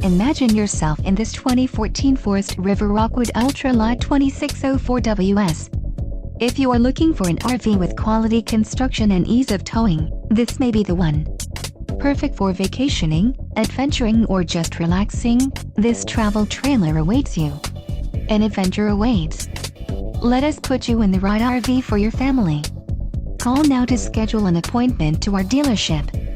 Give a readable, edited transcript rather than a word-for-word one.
Imagine yourself in this 2014 Forest River Rockwood Ultra Lite 2604 WS. If you are looking for an RV with quality construction and ease of towing, this may be the one. Perfect for vacationing, adventuring, or just relaxing, this travel trailer awaits you. An adventure awaits. Let us put you in the right RV for your family. Call now to schedule an appointment to our dealership.